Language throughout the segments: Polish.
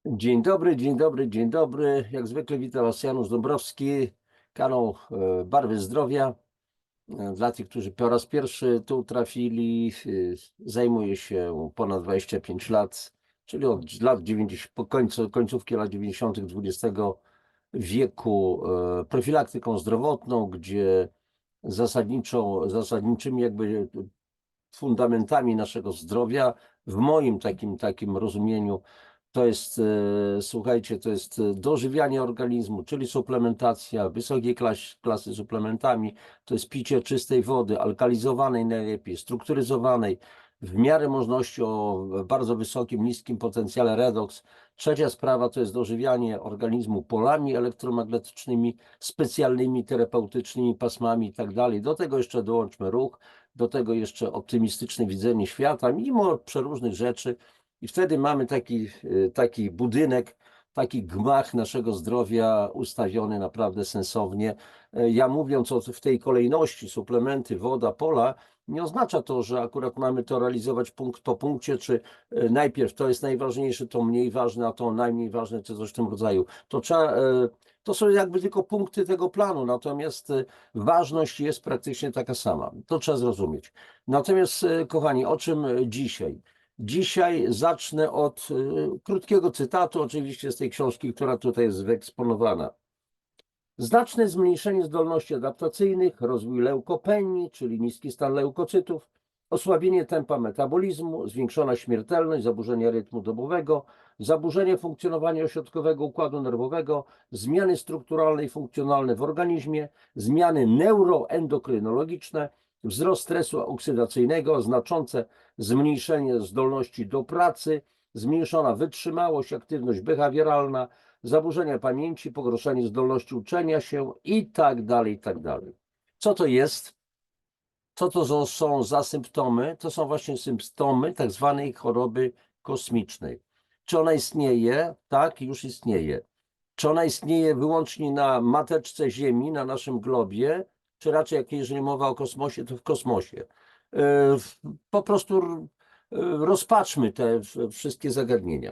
Dzień dobry, dzień dobry, dzień dobry. Jak zwykle witam Was Janusz Dąbrowski, kanał Barwy Zdrowia. Dla tych, którzy po raz pierwszy tu trafili, zajmuję się ponad 25 lat, czyli od lat 90, końcówki lat 90. XX wieku, profilaktyką zdrowotną, gdzie zasadniczymi jakby fundamentami naszego zdrowia, w moim takim rozumieniu, to jest, słuchajcie, to jest dożywianie organizmu, czyli suplementacja wysokiej klasy suplementami, to jest picie czystej wody, alkalizowanej najlepiej, strukturyzowanej, w miarę możliwości o bardzo wysokim, niskim potencjale redox. Trzecia sprawa to jest dożywianie organizmu polami elektromagnetycznymi, specjalnymi terapeutycznymi pasmami i tak dalej. Do tego jeszcze dołączmy ruch, do tego jeszcze optymistyczne widzenie świata, mimo przeróżnych rzeczy. I wtedy mamy taki budynek, taki gmach naszego zdrowia ustawiony naprawdę sensownie. Ja mówiąc w tej kolejności, suplementy, woda, pola, nie oznacza to, że akurat mamy to realizować punkt po punkcie, czy najpierw to jest najważniejsze, to mniej ważne, a to najmniej ważne, czy coś w tym rodzaju. To są jakby tylko punkty tego planu, natomiast ważność jest praktycznie taka sama. To trzeba zrozumieć. Natomiast, kochani, o czym dzisiaj? Dzisiaj zacznę od krótkiego cytatu, oczywiście z tej książki, która tutaj jest wyeksponowana. Znaczne zmniejszenie zdolności adaptacyjnych, rozwój leukopenii, czyli niski stan leukocytów, osłabienie tempa metabolizmu, zwiększona śmiertelność, zaburzenia rytmu dobowego, zaburzenie funkcjonowania ośrodkowego układu nerwowego, zmiany strukturalne i funkcjonalne w organizmie, zmiany neuroendokrynologiczne, wzrost stresu oksydacyjnego, znaczące zmniejszenie zdolności do pracy, zmniejszona wytrzymałość, aktywność behawioralna, zaburzenia pamięci, pogorszenie zdolności uczenia się i tak dalej, i tak dalej. Co to jest? Co to są za symptomy? To są właśnie symptomy tak zwanej choroby kosmicznej. Czy ona istnieje? Tak, już istnieje. Czy ona istnieje wyłącznie na mateczce Ziemi, na naszym globie, czy raczej, jak jeżeli mowa o kosmosie, to w kosmosie? Po prostu rozpatrzmy te wszystkie zagadnienia.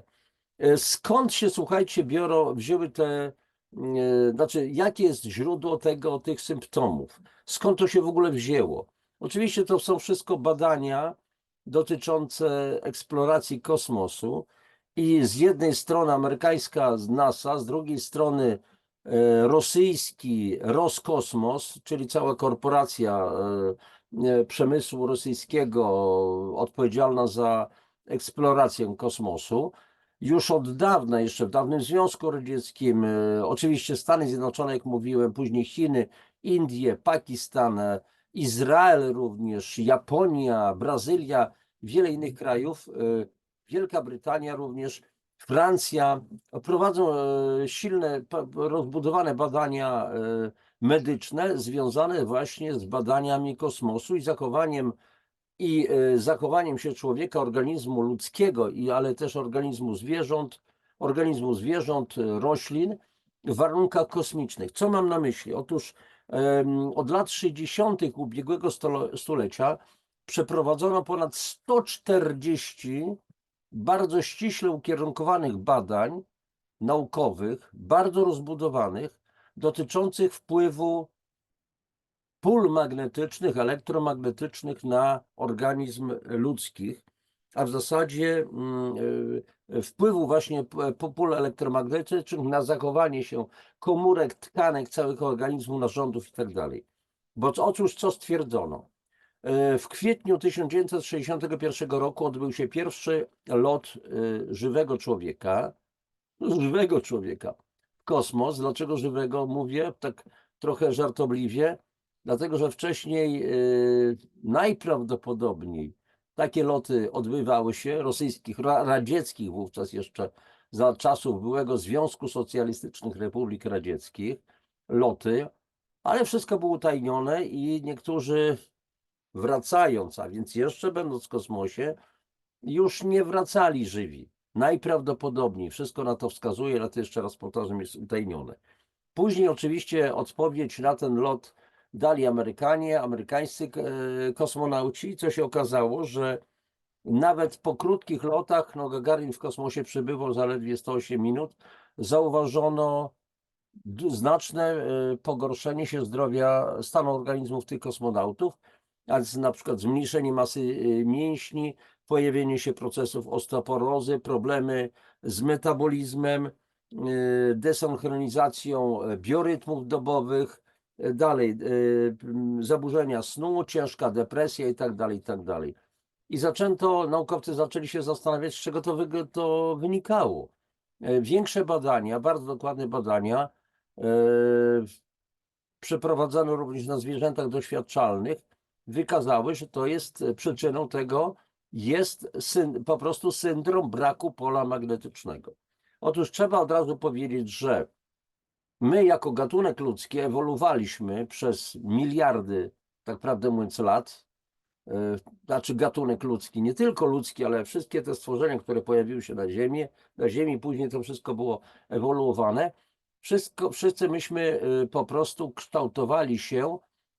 Skąd się, słuchajcie, wzięły znaczy, jakie jest źródło tych symptomów? Skąd to się w ogóle wzięło? Oczywiście to są wszystko badania dotyczące eksploracji kosmosu i z jednej strony amerykańska NASA, z drugiej strony rosyjski Roskosmos, czyli cała korporacja przemysłu rosyjskiego odpowiedzialna za eksplorację kosmosu. Już od dawna, jeszcze w dawnym Związku Radzieckim, oczywiście Stany Zjednoczone, jak mówiłem, później Chiny, Indie, Pakistan, Izrael również, Japonia, Brazylia, wiele innych krajów, Wielka Brytania również, Francja prowadzą silne, rozbudowane badania medyczne związane właśnie z badaniami kosmosu i zachowaniem się człowieka, organizmu ludzkiego, ale też organizmu zwierząt, roślin w warunkach kosmicznych. Co mam na myśli? Otóż od lat 60. ubiegłego stulecia przeprowadzono ponad 140 bardzo ściśle ukierunkowanych badań naukowych, bardzo rozbudowanych, dotyczących wpływu pól magnetycznych, elektromagnetycznych na organizm ludzkich, a w zasadzie wpływu właśnie pól elektromagnetycznych na zachowanie się komórek, tkanek całych organizmu, narządów itd. Bo otóż co stwierdzono? W kwietniu 1961 roku odbył się pierwszy lot żywego człowieka w kosmos. Dlaczego żywego mówię? Tak trochę żartobliwie. Dlatego, że wcześniej najprawdopodobniej takie loty odbywały się, rosyjskich, radzieckich wówczas jeszcze, za czasów byłego Związku Socjalistycznych Republik Radzieckich, loty, ale wszystko było utajnione i niektórzy wracając, a więc jeszcze będąc w kosmosie, już nie wracali żywi. Najprawdopodobniej, wszystko na to wskazuje, ale to jeszcze raz powtarzam, jest utajnione. Później oczywiście odpowiedź na ten lot dali Amerykanie, amerykańscy kosmonauci, co się okazało, że Nawet po krótkich lotach, no Gagarin w kosmosie przebywał zaledwie 108 minut, zauważono znaczne pogorszenie się zdrowia, stanu organizmów tych kosmonautów, a na przykład zmniejszenie masy mięśni, pojawienie się procesów osteoporozy, problemy z metabolizmem, desynchronizacją biorytmów dobowych, dalej zaburzenia snu, ciężka depresja i tak dalej, i tak dalej. I naukowcy zaczęli się zastanawiać, z czego to wynikało. Większe badania, bardzo dokładne badania, przeprowadzone również na zwierzętach doświadczalnych, wykazały, że to jest przyczyną tego, jest po prostu syndrom braku pola magnetycznego. Otóż trzeba od razu powiedzieć, że my jako gatunek ludzki ewoluowaliśmy przez miliardy, tak prawdę mówiąc, lat, znaczy gatunek ludzki, nie tylko ludzki, ale wszystkie te stworzenia, które pojawiły się na Ziemi, później to wszystko było ewoluowane. Wszyscy myśmy po prostu kształtowali się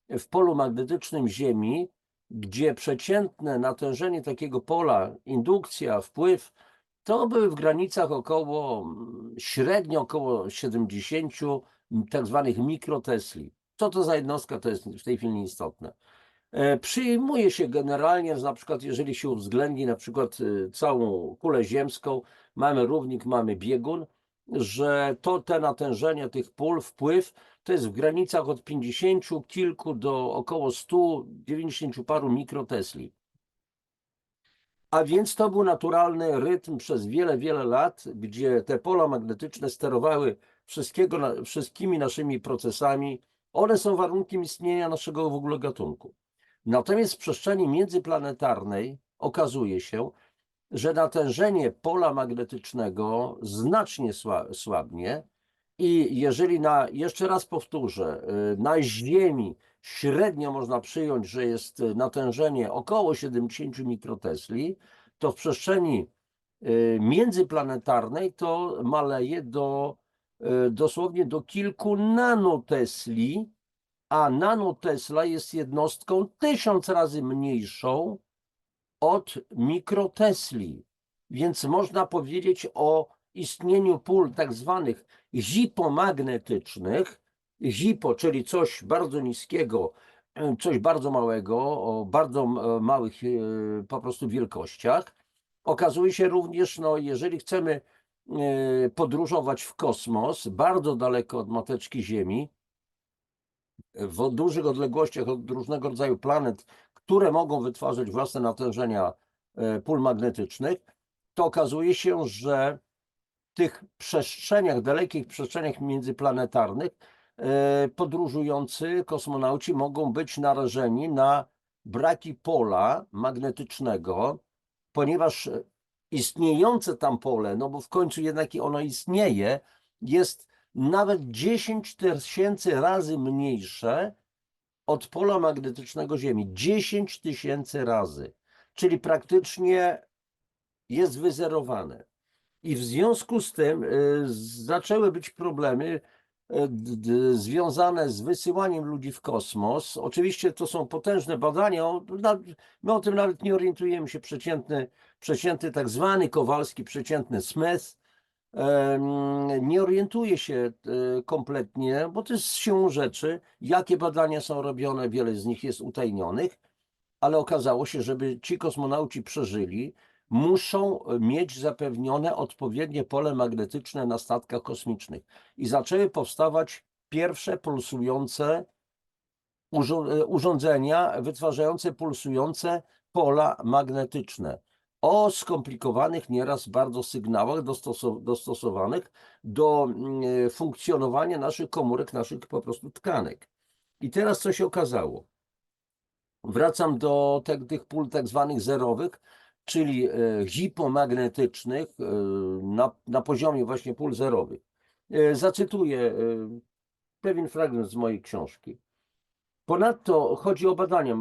w polu magnetycznym Ziemi, gdzie przeciętne natężenie takiego pola, indukcja, wpływ, to były w granicach średnio około 70 tak zwanych mikrotesli. Co to za jednostka, to jest w tej chwili nieistotne. Przyjmuje się generalnie, że na przykład jeżeli się uwzględni na przykład całą kulę ziemską, mamy równik, mamy biegun, że te natężenia tych pól, wpływ, to jest w granicach od 50 kilku do około 190 paru mikrotesli. A więc to był naturalny rytm przez wiele, wiele lat, gdzie te pola magnetyczne sterowały wszystkimi naszymi procesami. One są warunkiem istnienia naszego w ogóle gatunku. Natomiast w przestrzeni międzyplanetarnej okazuje się, że natężenie pola magnetycznego znacznie słabnie i jeżeli jeszcze raz powtórzę, na Ziemi średnio można przyjąć, że jest natężenie około 70 mikrotesli, to w przestrzeni międzyplanetarnej to maleje dosłownie do kilku nanotesli, a nanotesla jest jednostką 1000 razy mniejszą od mikrotesli. Więc można powiedzieć o istnieniu pól tak zwanych hipomagnetycznych. Hipo, czyli coś bardzo niskiego, coś bardzo małego, o bardzo małych po prostu wielkościach. Okazuje się również, no, jeżeli chcemy podróżować w kosmos, bardzo daleko od mateczki Ziemi, w dużych odległościach od różnego rodzaju planet, które mogą wytwarzać własne natężenia pól magnetycznych, to okazuje się, że w tych przestrzeniach, dalekich przestrzeniach międzyplanetarnych podróżujący kosmonauci mogą być narażeni na braki pola magnetycznego, ponieważ istniejące tam pole, no bo w końcu jednak ono istnieje, jest nawet 10 000 razy mniejsze od pola magnetycznego Ziemi. 10 000 razy, czyli praktycznie jest wyzerowane. I w związku z tym zaczęły być problemy związane z wysyłaniem ludzi w kosmos. Oczywiście to są potężne badania, my o tym nawet nie orientujemy się. Przeciętny tak zwany Kowalski, przeciętny Smith nie orientuje się kompletnie, bo to jest siłą rzeczy, jakie badania są robione, wiele z nich jest utajnionych, ale okazało się, żeby ci kosmonauci przeżyli, muszą mieć zapewnione odpowiednie pole magnetyczne na statkach kosmicznych. I zaczęły powstawać pierwsze pulsujące urządzenia wytwarzające pulsujące pola magnetyczne o skomplikowanych nieraz bardzo sygnałach dostosowanych do funkcjonowania naszych komórek, naszych po prostu tkanek. I teraz co się okazało? Wracam do tych pól tak zwanych zerowych, czyli hipomagnetycznych na poziomie właśnie pól zerowych. Zacytuję pewien fragment z mojej książki. Ponadto chodzi o badania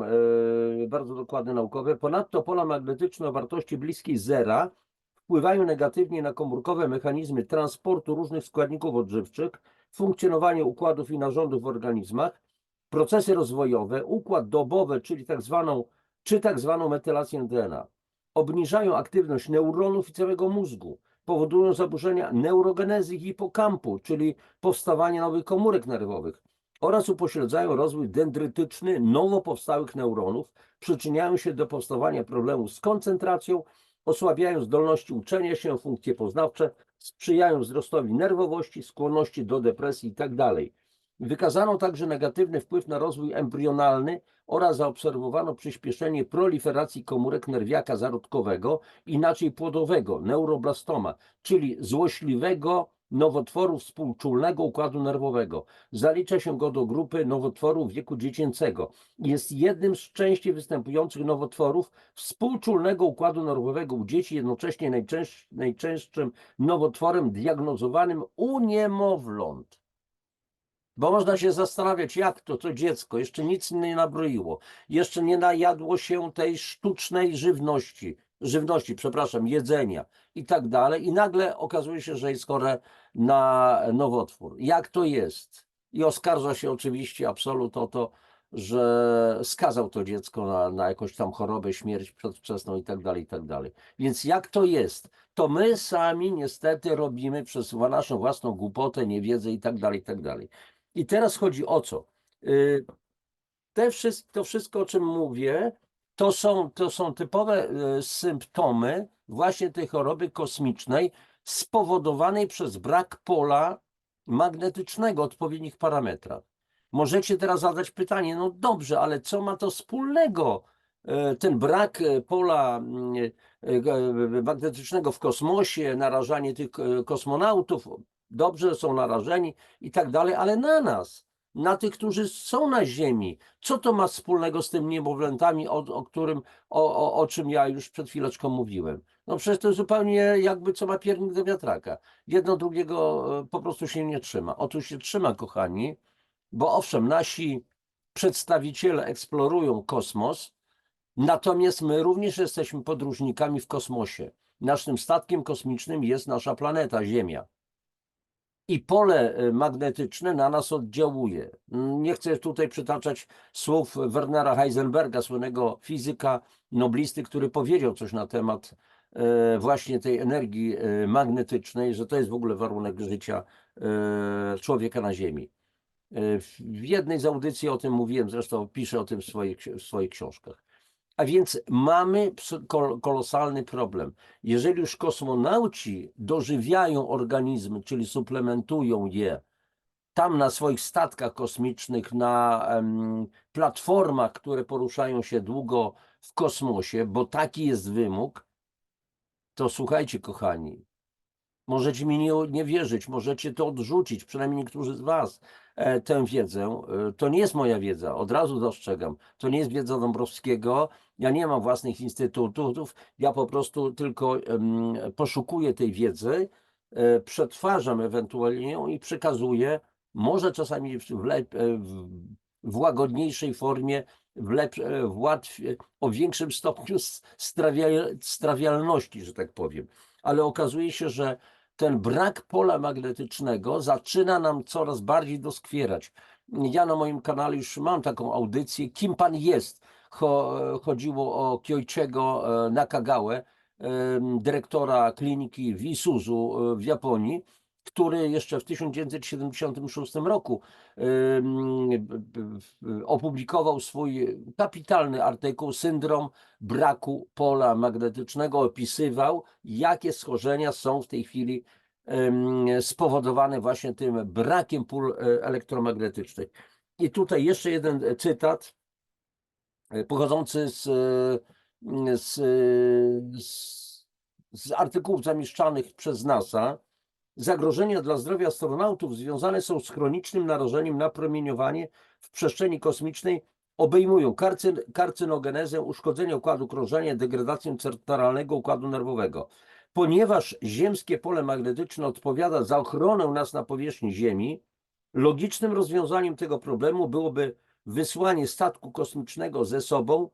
bardzo dokładne naukowe. Ponadto pola magnetyczne o wartości bliskiej zera wpływają negatywnie na komórkowe mechanizmy transportu różnych składników odżywczych, funkcjonowanie układów i narządów w organizmach, procesy rozwojowe, układ dobowy, czyli tak zwaną metylację DNA. obniżają aktywność neuronów i całego mózgu, powodują zaburzenia neurogenezy hipokampu, czyli powstawanie nowych komórek nerwowych, oraz upośledzają rozwój dendrytyczny nowo powstałych neuronów, przyczyniają się do powstawania problemów z koncentracją, osłabiają zdolności uczenia się, funkcje poznawcze, sprzyjają wzrostowi nerwowości, skłonności do depresji itd. Wykazano także negatywny wpływ na rozwój embrionalny oraz zaobserwowano przyspieszenie proliferacji komórek nerwiaka zarodkowego, inaczej płodowego, neuroblastoma, czyli złośliwego nowotworu współczulnego układu nerwowego. Zalicza się go do grupy nowotworów wieku dziecięcego. Jest jednym z częściej występujących nowotworów współczulnego układu nerwowego u dzieci, jednocześnie najczęstszym nowotworem diagnozowanym u niemowląt. Bo można się zastanawiać, jak to dziecko jeszcze nic nie nabroiło, jeszcze nie najadło się tej sztucznej jedzenia i tak dalej, i nagle okazuje się, że jest chore na nowotwór. Jak to jest? I oskarża się oczywiście absolut o to, że skazał to dziecko na jakąś tam chorobę, śmierć przedwczesną i tak dalej, i tak dalej. Więc jak to jest? To my sami niestety robimy przez naszą własną głupotę, niewiedzę i tak dalej, i tak dalej. I teraz chodzi o co? To wszystko, o czym mówię, to są typowe symptomy właśnie tej choroby kosmicznej spowodowanej przez brak pola magnetycznego w odpowiednich parametrach. Możecie teraz zadać pytanie, no dobrze, ale co ma to wspólnego ten brak pola magnetycznego w kosmosie, narażanie tych kosmonautów? Dobrze, są narażeni i tak dalej, ale na nas, na tych, którzy są na Ziemi. Co to ma wspólnego z tymi niemowlętami, o czym ja już przed chwileczką mówiłem? No przecież to jest zupełnie jakby co ma piernik do wiatraka. Jedno drugiego po prostu się nie trzyma. Otóż się trzyma, kochani, bo owszem, nasi przedstawiciele eksplorują kosmos, natomiast my również jesteśmy podróżnikami w kosmosie. Naszym statkiem kosmicznym jest nasza planeta Ziemia. I pole magnetyczne na nas oddziałuje. Nie chcę tutaj przytaczać słów Wernera Heisenberga, słynnego fizyka, noblisty, który powiedział coś na temat właśnie tej energii magnetycznej, że to jest w ogóle warunek życia człowieka na Ziemi. W jednej z audycji o tym mówiłem, zresztą piszę o tym w swoich książkach. A więc mamy kolosalny problem. Jeżeli już kosmonauci dożywiają organizmy, czyli suplementują je tam na swoich statkach kosmicznych, na platformach, które poruszają się długo w kosmosie, bo taki jest wymóg, to słuchajcie, kochani, możecie mi nie wierzyć, możecie to odrzucić, przynajmniej niektórzy z Was, tę wiedzę. To nie jest moja wiedza, od razu zastrzegam. To nie jest wiedza Dąbrowskiego, ja nie mam własnych instytutów, ja po prostu tylko poszukuję tej wiedzy, przetwarzam ewentualnie ją i przekazuję, może czasami w łagodniejszej formie, o większym stopniu strawialności, że tak powiem. Ale okazuje się, że ten brak pola magnetycznego zaczyna nam coraz bardziej doskwierać. Ja na moim kanale już mam taką audycję, Kim Pan jest? Chodziło o Kyoichiego Nakagałę, dyrektora kliniki w Isuzu w Japonii, który jeszcze w 1976 roku opublikował swój kapitalny artykuł Syndrom braku pola magnetycznego. Opisywał, jakie schorzenia są w tej chwili spowodowane właśnie tym brakiem pól elektromagnetycznych. I tutaj jeszcze jeden cytat pochodzący z, z artykułów zamieszczanych przez NASA. Zagrożenia dla zdrowia astronautów związane są z chronicznym narażeniem na promieniowanie w przestrzeni kosmicznej, obejmują karcynogenezę, uszkodzenie układu krążenia, degradację centralnego układu nerwowego. Ponieważ ziemskie pole magnetyczne odpowiada za ochronę nas na powierzchni Ziemi, logicznym rozwiązaniem tego problemu byłoby wysłanie statku kosmicznego ze sobą,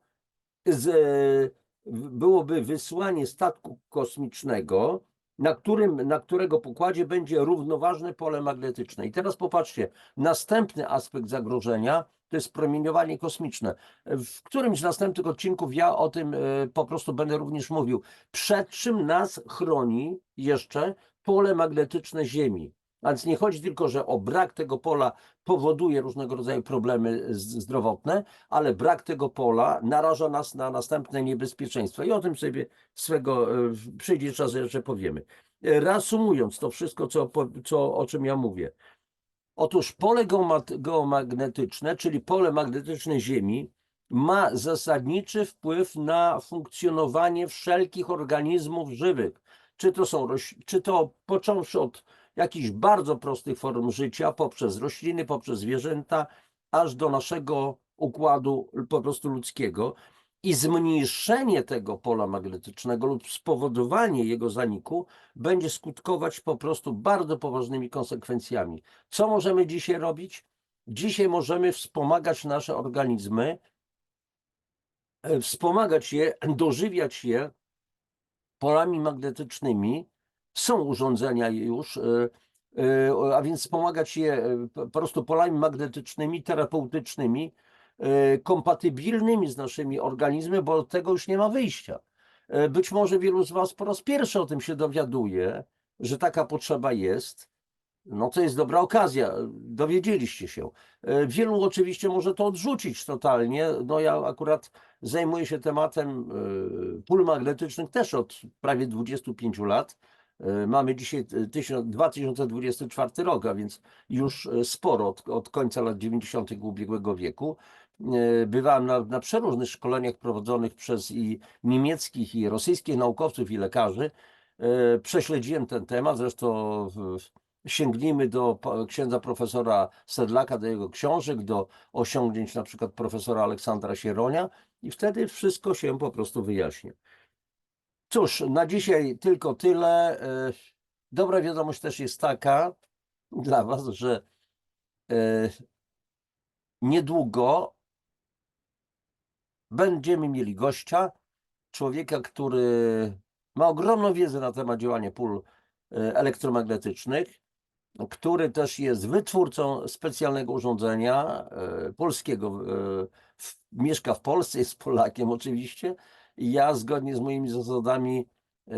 na którego pokładzie będzie równoważne pole magnetyczne. I teraz popatrzcie, następny aspekt zagrożenia to jest promieniowanie kosmiczne. W którymś z następnych odcinków ja o tym po prostu będę również mówił. Przed czym nas chroni jeszcze pole magnetyczne Ziemi. A więc nie chodzi tylko, że o brak tego pola powoduje różnego rodzaju problemy zdrowotne, ale brak tego pola naraża nas na następne niebezpieczeństwa. I o tym sobie przyjdzie czas, że powiemy. Reasumując to wszystko, o czym ja mówię. Otóż pole geomagnetyczne, czyli pole magnetyczne Ziemi, ma zasadniczy wpływ na funkcjonowanie wszelkich organizmów żywych. Czy to począwszy od jakichś bardzo prostych form życia, poprzez rośliny, poprzez zwierzęta, aż do naszego układu po prostu ludzkiego. I zmniejszenie tego pola magnetycznego lub spowodowanie jego zaniku będzie skutkować po prostu bardzo poważnymi konsekwencjami. Co możemy dzisiaj robić? Dzisiaj możemy wspomagać nasze organizmy, wspomagać je, dożywiać je polami magnetycznymi. Są urządzenia już, a więc wspomagać je po prostu polami magnetycznymi, terapeutycznymi, kompatybilnymi z naszymi organizmami, bo od tego już nie ma wyjścia. Być może wielu z Was po raz pierwszy o tym się dowiaduje, że taka potrzeba jest. No to jest dobra okazja, dowiedzieliście się. Wielu oczywiście może to odrzucić totalnie. No ja akurat zajmuję się tematem pól magnetycznych też od prawie 25 lat. Mamy dzisiaj 2024 rok, a więc już sporo od końca lat 90. ubiegłego wieku. Bywałem na przeróżnych szkoleniach prowadzonych przez i niemieckich, i rosyjskich naukowców, i lekarzy. Prześledziłem ten temat, zresztą sięgnijmy do księdza profesora Sedlaka, do jego książek, do osiągnięć na przykład profesora Aleksandra Sieronia i wtedy wszystko się po prostu wyjaśni. Cóż, na dzisiaj tylko tyle. Dobra wiadomość też jest taka dla Was, że niedługo będziemy mieli gościa, człowieka, który ma ogromną wiedzę na temat działania pól elektromagnetycznych, który też jest wytwórcą specjalnego urządzenia polskiego. Mieszka w Polsce, jest Polakiem oczywiście. I ja zgodnie z moimi zasadami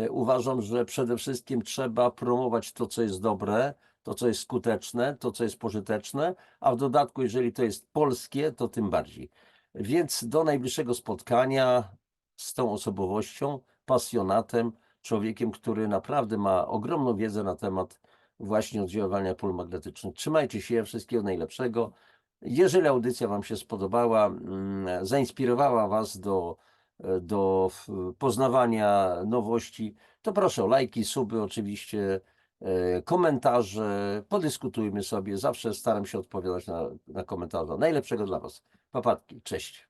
uważam, że przede wszystkim trzeba promować to, co jest dobre, to, co jest skuteczne, to, co jest pożyteczne, a w dodatku, jeżeli to jest polskie, to tym bardziej. Więc do najbliższego spotkania z tą osobowością, pasjonatem, człowiekiem, który naprawdę ma ogromną wiedzę na temat właśnie oddziaływania pól magnetycznych. Trzymajcie się, wszystkiego najlepszego. Jeżeli audycja Wam się spodobała, zainspirowała Was do poznawania nowości, to proszę o lajki, suby oczywiście, komentarze, podyskutujmy sobie. Zawsze staram się odpowiadać na komentarze. Najlepszego dla Was. Papatki, cześć.